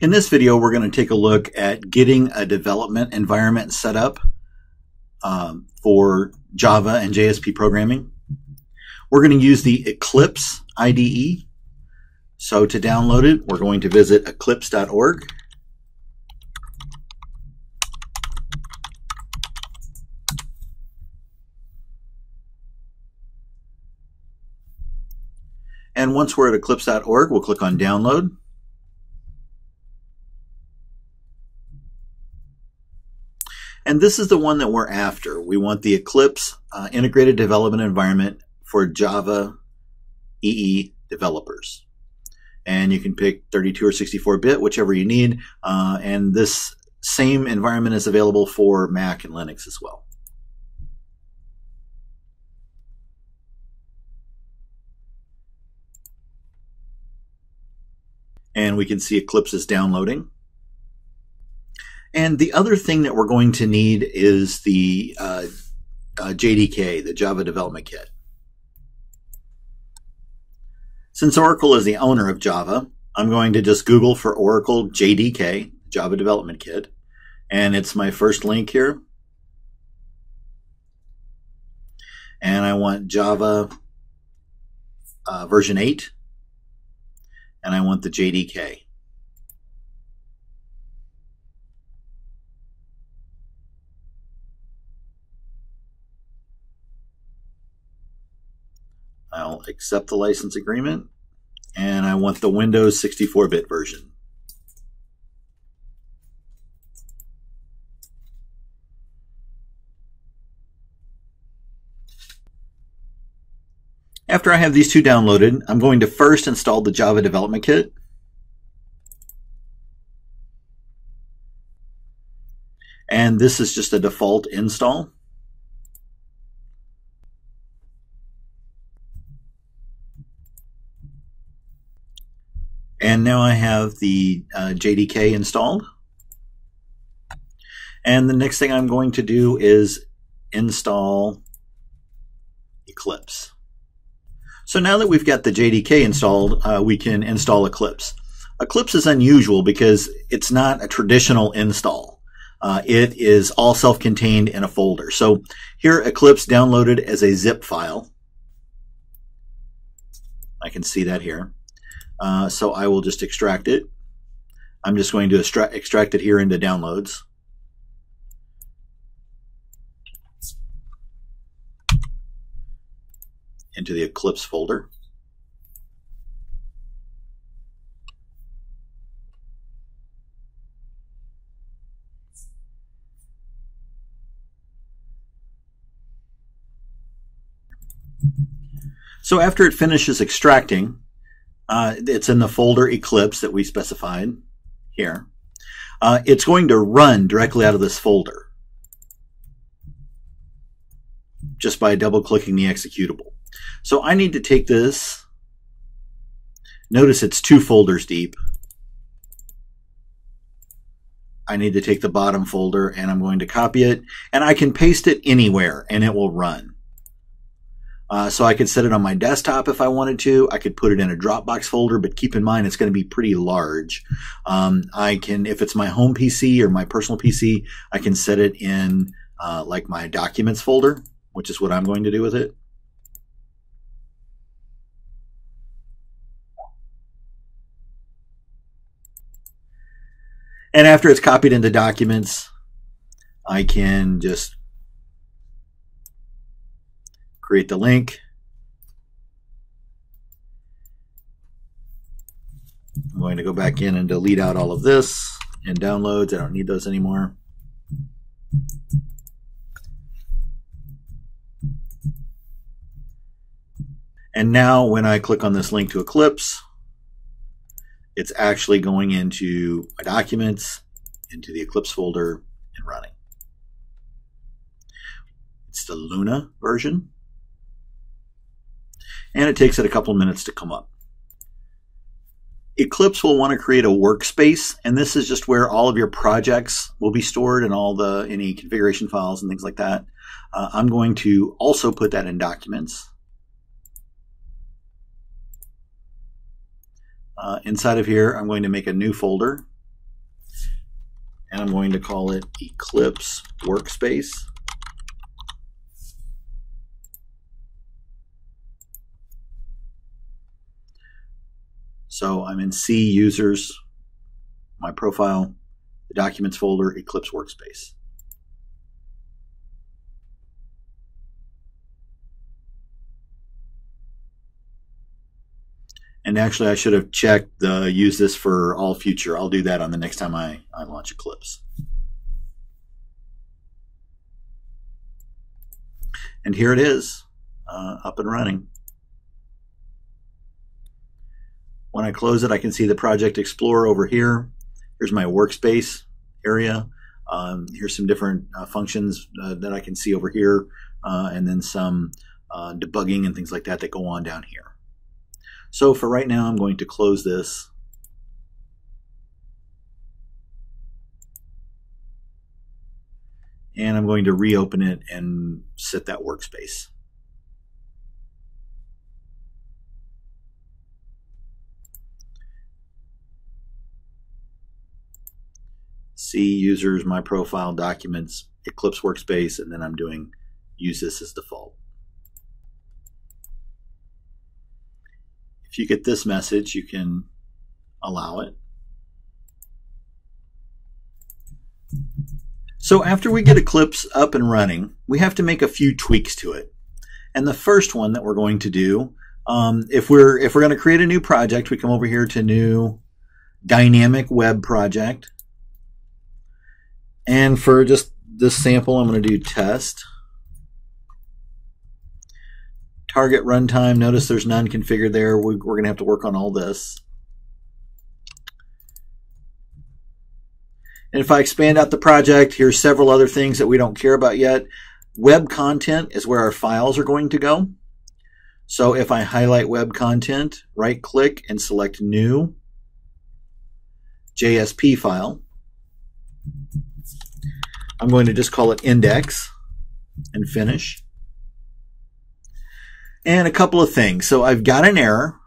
In this video, we're going to take a look at getting a development environment set up for Java and JSP programming. We're going to use the Eclipse IDE. So to download it, we're going to visit eclipse.org. And once we're at eclipse.org, we'll click on Download. And this is the one that we're after. We want the Eclipse Integrated Development Environment for Java EE developers. And you can pick 32 or 64-bit, whichever you need. And this same environment is available for Mac and Linux as well. And we can see Eclipse is downloading. And the other thing that we're going to need is the JDK, the Java Development Kit. Since Oracle is the owner of Java, I'm going to just Google for Oracle JDK, Java Development Kit. And it's my first link here. And I want Java version 8. And I want the JDK. I'll accept the license agreement, and I want the Windows 64-bit version. After I have these two downloaded, I'm going to first install the Java Development Kit. And this is just a default install. And now I have the JDK installed. And the next thing I'm going to do is install Eclipse. So now that we've got the JDK installed, we can install Eclipse. Eclipse is unusual because it's not a traditional install. It is all self-contained in a folder. So here Eclipse downloaded as a zip file. I can see that here. So I will just extract it. I'm just going to extract it here into downloads. Into the Eclipse folder. So after it finishes extracting, it's in the folder Eclipse that we specified here. It's going to run directly out of this folder just by double-clicking the executable. So I need to take this. Notice it's 2 folders deep. I need to take the bottom folder and I'm going to copy it, and I can paste it anywhere and it will run. So I could set it on my desktop if I wanted to. I could put it in a Dropbox folder, but keep in mind it's going to be pretty large. I can, if it's my home PC or my personal PC, I can set it in like my documents folder, which is what I'm going to do with it. And after it's copied into documents, I can just create the link. I'm going to go back in and delete out all of this in downloads. I don't need those anymore. And now when I click on this link to Eclipse, it's actually going into my documents, into the Eclipse folder, and running. It's the Luna version. And it takes it a couple minutes to come up. Eclipse will want to create a workspace, and this is just where all of your projects will be stored and all the any configuration files and things like that. I'm going to also put that in documents. Inside of here, I'm going to make a new folder and I'm going to call it Eclipse Workspace. So I'm in C, Users, My Profile, the Documents folder, Eclipse Workspace. And actually, I should have checked the use this for all future. I'll do that on the next time I launch Eclipse. And here it is, up and running. When I close it, I can see the Project Explorer over here. Here's my workspace area. Here's some different functions that I can see over here, and then some debugging and things like that that go on down here. So for right now, I'm going to close this. And I'm going to reopen it and set that workspace. See, Users, My Profile, Documents, Eclipse Workspace, and then I'm doing use this as default. If you get this message, you can allow it. So after we get Eclipse up and running, we have to make a few tweaks to it. And the first one that we're going to do, if we're going to create a new project, we come over here to New Dynamic Web Project. And for just this sample, I'm going to do Test. Target runtime, notice there's none configured there. We're going to have to work on all this. And if I expand out the project, here's several other things that we don't care about yet. Web content is where our files are going to go. So if I highlight web content, right click and select New JSP file, I'm going to just call it index and finish. And a couple of things. So I've got an error,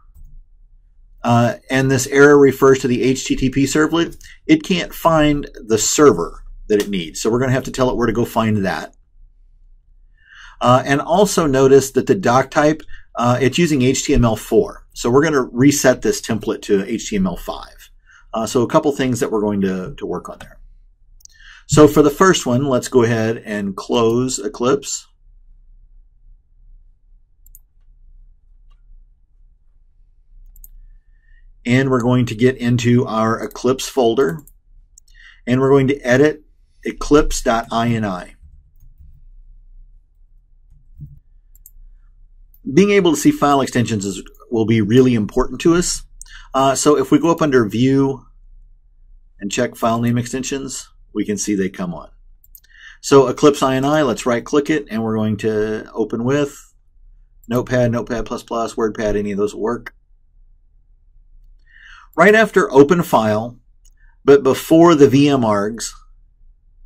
and this error refers to the HTTP servlet. It can't find the server that it needs. So we're going to have to tell it where to go find that. And also notice that the doc type, it's using HTML4. So we're going to reset this template to HTML5. So a couple things that we're going to work on there. So for the first one, let's go ahead and close Eclipse. And we're going to get into our Eclipse folder, and we're going to edit eclipse.ini. Being able to see file extensions will be really important to us. So if we go up under View and check File Name Extensions, we can see they come on. So Eclipse INI, let's right click it, and we're going to open with Notepad, Notepad++, WordPad, any of those will work. Right after Open File, but before the VM args,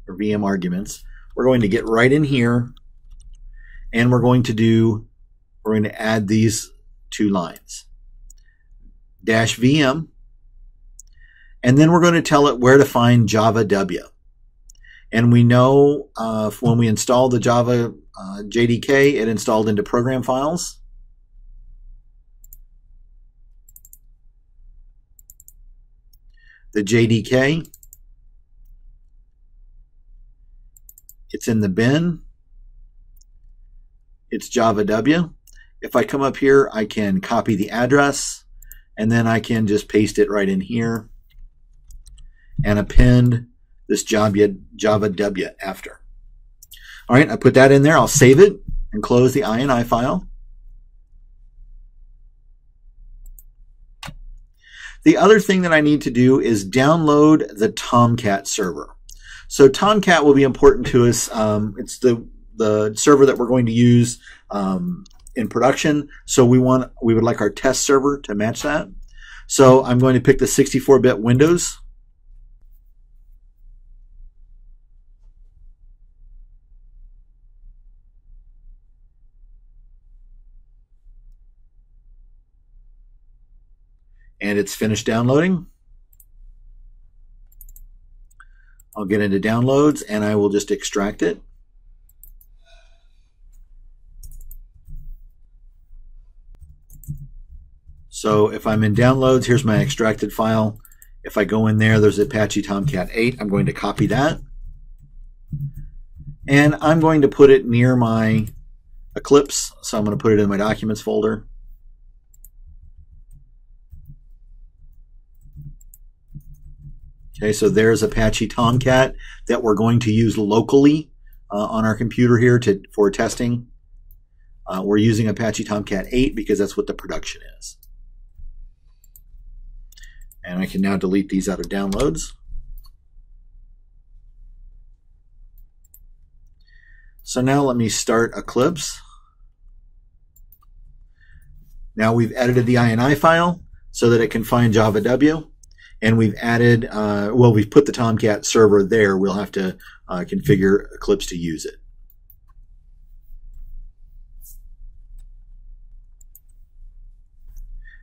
or VM arguments, we're going to get right in here, and we're going to add these two lines. -VM, and then we're going to tell it where to find javaw. And we know when we install the Java JDK, it installed into program files. The JDK, it's in the bin. It's javaw. If I come up here, I can copy the address, and then I can just paste it right in here and append this javaw after. All right, I put that in there. I'll save it and close the INI file. The other thing that I need to do is download the Tomcat server. So Tomcat will be important to us. It's the server that we're going to use in production. So we would like our test server to match that. So I'm going to pick the 64-bit Windows. And it's finished downloading. I'll get into downloads and I will just extract it. So if I'm in downloads, here's my extracted file. If I go in there, there's Apache Tomcat 8. I'm going to copy that. And I'm going to put it near my Eclipse. So I'm going to put it in my documents folder. Okay, so there's Apache Tomcat that we're going to use locally on our computer here for testing. We're using Apache Tomcat 8 because that's what the production is. And I can now delete these out of downloads. So now let me start Eclipse. Now we've edited the INI file so that it can find javaw. And we've added, well, we've put the Tomcat server there. We'll have to configure Eclipse to use it.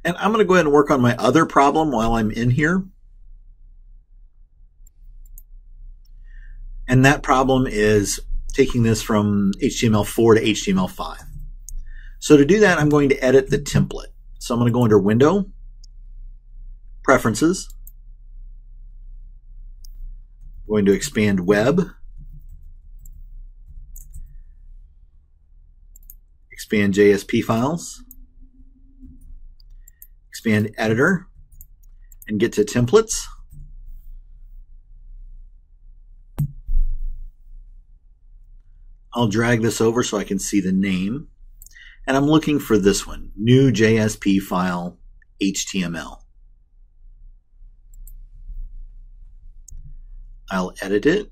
And I'm going to go ahead and work on my other problem while I'm in here. And that problem is taking this from HTML4 to HTML5. So to do that, I'm going to edit the template. So I'm going to go under Window, Preferences. I'm going to expand Web, expand JSP files, expand Editor, and get to Templates. I'll drag this over so I can see the name. And I'm looking for this one, New JSP File HTML. I'll edit it.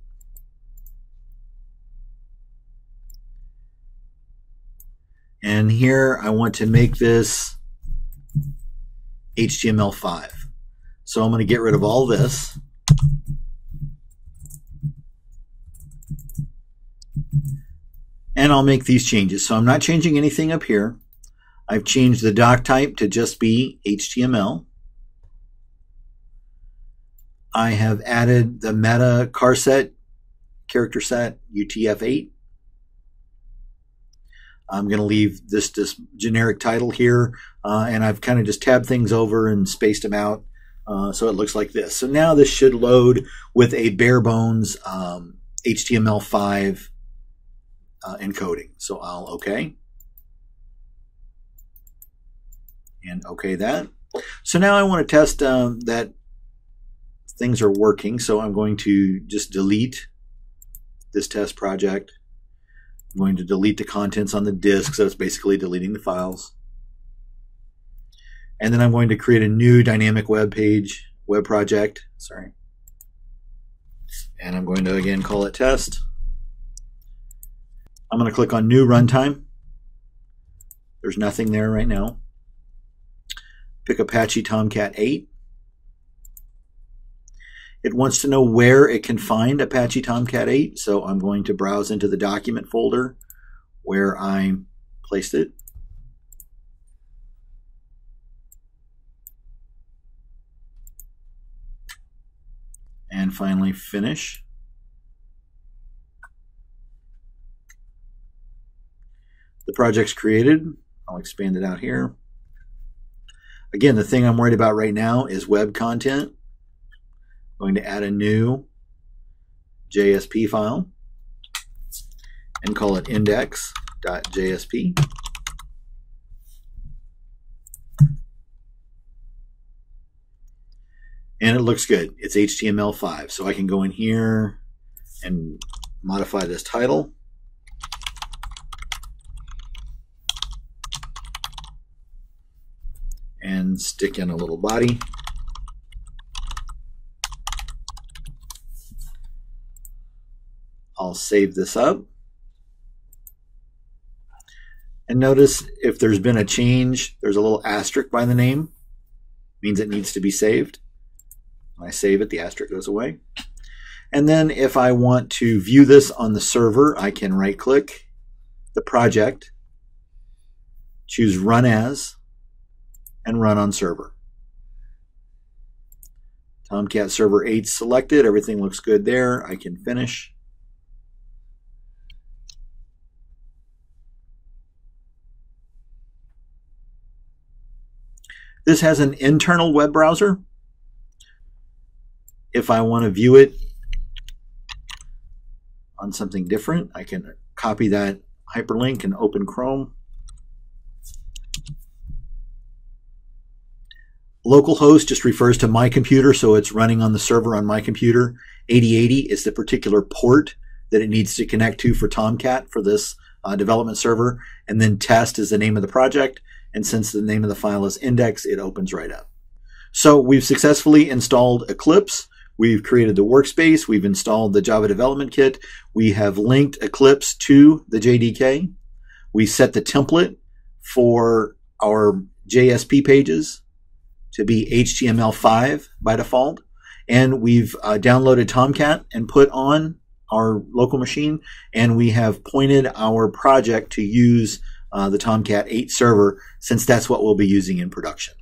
And here I want to make this HTML5. So I'm going to get rid of all this. And I'll make these changes. So I'm not changing anything up here. I've changed the doc type to just be HTML. I have added the meta character set UTF-8. I'm going to leave this generic title here, and I've kind of just tabbed things over and spaced them out so it looks like this. So now this should load with a bare bones HTML5 encoding. So I'll OK. And OK that. So now I want to test that things are working. So I'm going to just delete this test project. I'm going to delete the contents on the disk. So it's basically deleting the files. And then I'm going to create a new dynamic web project. Sorry. And I'm going to again call it test. I'm going to click on new runtime. There's nothing there right now. Pick Apache Tomcat 8. It wants to know where it can find Apache Tomcat 8, so I'm going to browse into the document folder where I placed it. And finally finish. The project's created. I'll expand it out here. Again, the thing I'm worried about right now is web content. I'm going to add a new JSP file and call it index.jsp. And it looks good. It's HTML5. So I can go in here and modify this title. And stick in a little body. I'll save this up. And notice if there's been a change, there's a little asterisk by the name. Means it needs to be saved. When I save it, the asterisk goes away. And then if I want to view this on the server, I can right-click the project, choose Run As, and Run on Server. Tomcat Server 8 selected. Everything looks good there. I can finish. This has an internal web browser. If I want to view it on something different, I can copy that hyperlink and open Chrome. Localhost just refers to my computer, so it's running on the server on my computer. 8080 is the particular port that it needs to connect to for Tomcat for this development server. And then test is the name of the project. And since the name of the file is index, it opens right up. So we've successfully installed Eclipse. We've created the workspace. We've installed the Java Development Kit. We have linked Eclipse to the JDK. We set the template for our JSP pages to be HTML5 by default. And we've downloaded Tomcat and put on our local machine. And we have pointed our project to use the Tomcat 8 server, since that's what we'll be using in production.